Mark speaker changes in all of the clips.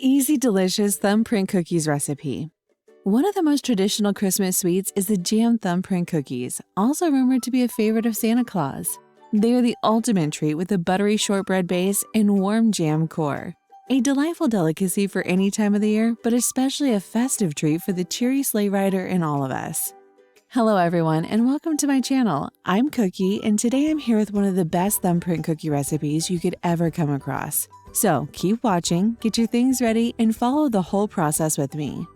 Speaker 1: Easy, delicious thumbprint cookies recipe. One of the most traditional Christmas sweets is the jam thumbprint cookies, also rumored to be a favorite of Santa Claus. They are the ultimate treat with a buttery shortbread base and warm jam core. A delightful delicacy for any time of the year, but especially a festive treat for the cheery sleigh rider in all of us. Hello everyone, and welcome to my channel. I'm Cookie, and today I'm here with one of the best thumbprint cookie recipes you could ever come across. So keep watching, get your things ready, and follow the whole process with me.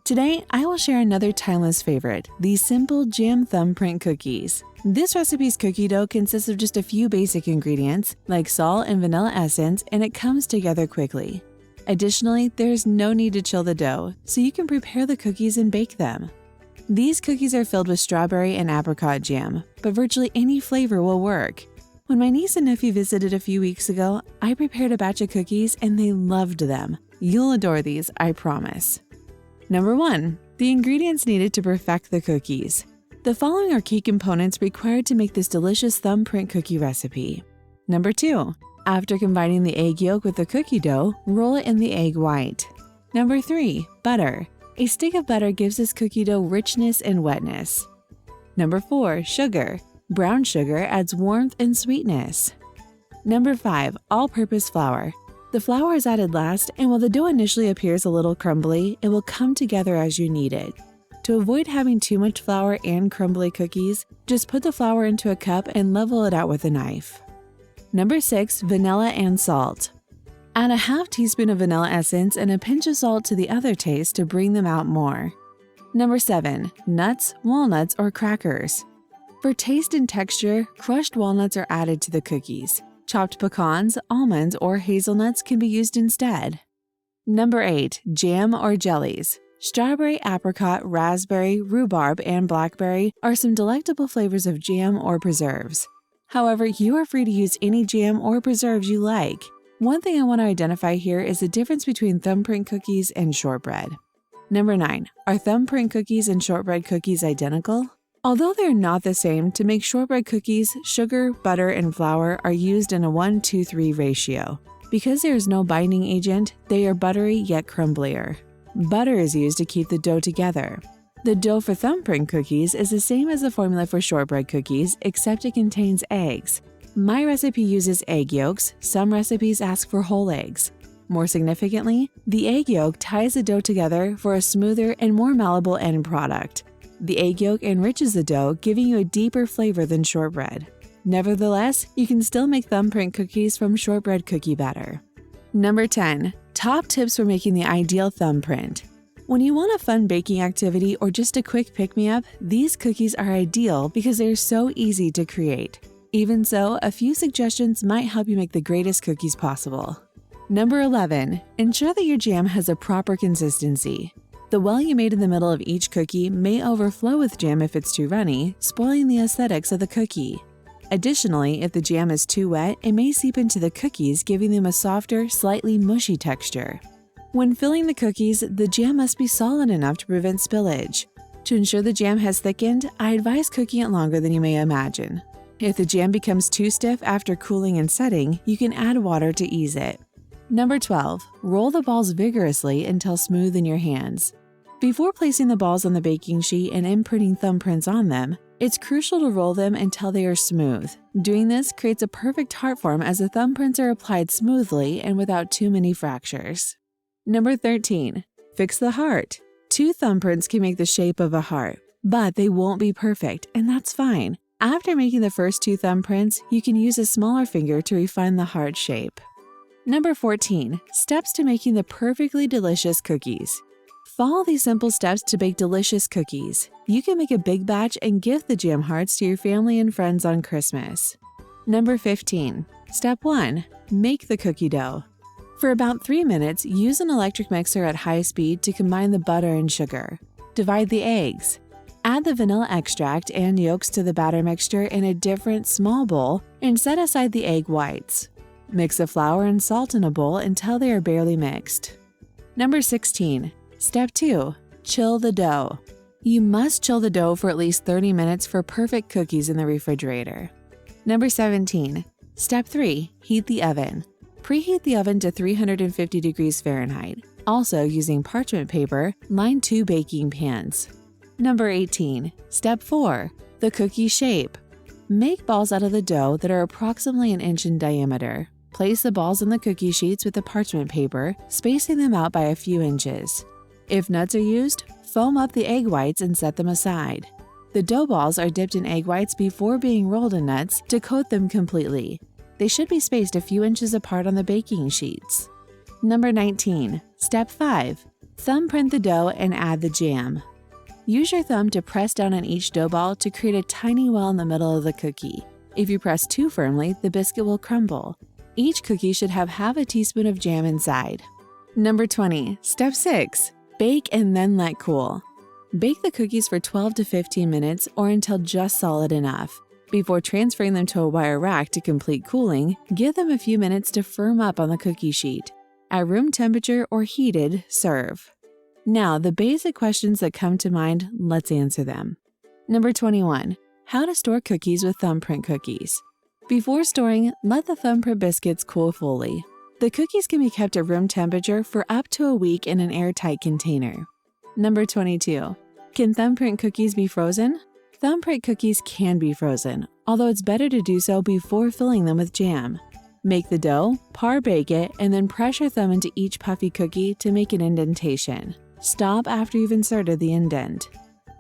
Speaker 1: Today, I will share another timeless favorite, the simple jam thumbprint cookies. This recipe's cookie dough consists of just a few basic ingredients, like salt and vanilla essence, and it comes together quickly. Additionally, there is no need to chill the dough, so you can prepare the cookies and bake them. These cookies are filled with strawberry and apricot jam, but virtually any flavor will work. When my niece and nephew visited a few weeks ago, I prepared a batch of cookies and they loved them. You'll adore these, I promise. Number 1. The ingredients needed to perfect the cookies. The following are key components required to make this delicious thumbprint cookie recipe. Number 2. After combining the egg yolk with the cookie dough, roll it in the egg white. Number 3. Butter. A stick of butter gives this cookie dough richness and wetness. Number 4. Sugar. Brown sugar adds warmth and sweetness. Number 5. All-purpose flour. The flour is added last, and while the dough initially appears a little crumbly, it will come together as you need it. To avoid having too much flour and crumbly cookies, just put the flour into a cup and level it out with a knife. Number 6. Vanilla and salt. Add a half teaspoon of vanilla essence and a pinch of salt to the other taste to bring them out more. Number 7. Nuts, walnuts, or crackers. For taste and texture, crushed walnuts are added to the cookies. Chopped pecans, almonds, or hazelnuts can be used instead. Number 8. Jam or jellies. Strawberry, apricot, raspberry, rhubarb, and blackberry are some delectable flavors of jam or preserves. However, you are free to use any jam or preserves you like. One thing I want to identify here is the difference between thumbprint cookies and shortbread. Number 9. Are thumbprint cookies and shortbread cookies identical? Although they're not the same, to make shortbread cookies, sugar, butter, and flour are used in a 1-to-3 ratio. Because there is no binding agent, they are buttery yet crumblier. Butter is used to keep the dough together. The dough for thumbprint cookies is the same as the formula for shortbread cookies, except it contains eggs. My recipe uses egg yolks, some recipes ask for whole eggs. More significantly, the egg yolk ties the dough together for a smoother and more malleable end product. The egg yolk enriches the dough, giving you a deeper flavor than shortbread. Nevertheless, you can still make thumbprint cookies from shortbread cookie batter. Number 10. Top tips for making the ideal thumbprint. When you want a fun baking activity or just a quick pick-me-up, these cookies are ideal because they're so easy to create. Even so, a few suggestions might help you make the greatest cookies possible. Number 11. Ensure that your jam has a proper consistency. The well you made in the middle of each cookie may overflow with jam if it's too runny, spoiling the aesthetics of the cookie. Additionally, if the jam is too wet, it may seep into the cookies, giving them a softer, slightly mushy texture. When filling the cookies, the jam must be solid enough to prevent spillage. To ensure the jam has thickened, I advise cooking it longer than you may imagine. If the jam becomes too stiff after cooling and setting, you can add water to ease it. Number 12. Roll the balls vigorously until smooth in your hands. Before placing the balls on the baking sheet and imprinting thumbprints on them, it's crucial to roll them until they are smooth. Doing this creates a perfect heart form as the thumbprints are applied smoothly and without too many fractures. Number 13. Fix the heart. 2 thumbprints can make the shape of a heart, but they won't be perfect, and that's fine. After making the first 2 thumbprints, you can use a smaller finger to refine the heart shape. Number 14. Steps to making the perfectly delicious cookies. Follow these simple steps to bake delicious cookies. You can make a big batch and gift the jam hearts to your family and friends on Christmas. Number 15. Step 1. Make the cookie dough. For about 3 minutes, use an electric mixer at high speed to combine the butter and sugar. Divide the eggs. Add the vanilla extract and yolks to the batter mixture in a different, small bowl and set aside the egg whites. Mix the flour and salt in a bowl until they are barely mixed. Number 16. Step 2. Chill the dough. You must chill the dough for at least 30 minutes for perfect cookies in the refrigerator. Number 17. Step 3. Heat the oven. Preheat the oven to 350 degrees Fahrenheit. Also, using parchment paper, line 2 baking pans. Number 18. Step 4. The cookie shape. Make balls out of the dough that are approximately an inch in diameter. Place the balls on the cookie sheets with the parchment paper, spacing them out by a few inches. If nuts are used, foam up the egg whites and set them aside. The dough balls are dipped in egg whites before being rolled in nuts to coat them completely. They should be spaced a few inches apart on the baking sheets. Number 19. Step 5. Thumbprint the dough and add the jam. Use your thumb to press down on each dough ball to create a tiny well in the middle of the cookie. If you press too firmly, the biscuit will crumble. Each cookie should have half a teaspoon of jam inside. Number 20. Step 6. Bake and then let cool. Bake the cookies for 12 to 15 minutes or until just solid enough. Before transferring them to a wire rack to complete cooling, give them a few minutes to firm up on the cookie sheet. At room temperature or heated, serve. Now, the basic questions that come to mind, let's answer them. Number 21. How to store cookies with thumbprint cookies. Before storing, let the thumbprint biscuits cool fully. The cookies can be kept at room temperature for up to a week in an airtight container. Number 22. Can thumbprint cookies be frozen? Thumbprint cookies can be frozen, although it's better to do so before filling them with jam. Make the dough, par bake it, and then press your thumb into each puffy cookie to make an indentation. Stop after you've inserted the indent.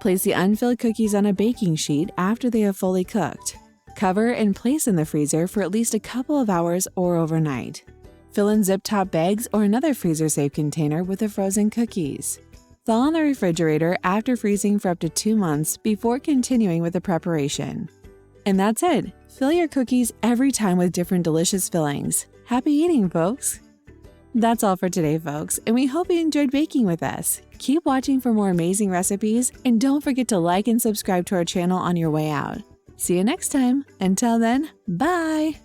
Speaker 1: Place the unfilled cookies on a baking sheet after they have fully cooked. Cover and place in the freezer for at least a couple of hours or overnight. Fill in zip-top bags or another freezer-safe container with the frozen cookies. Thaw in the refrigerator after freezing for up to 2 months before continuing with the preparation. And that's it! Fill your cookies every time with different delicious fillings. Happy eating, folks! That's all for today, folks, and we hope you enjoyed baking with us. Keep watching for more amazing recipes, and don't forget to like and subscribe to our channel on your way out. See you next time. Until then, bye!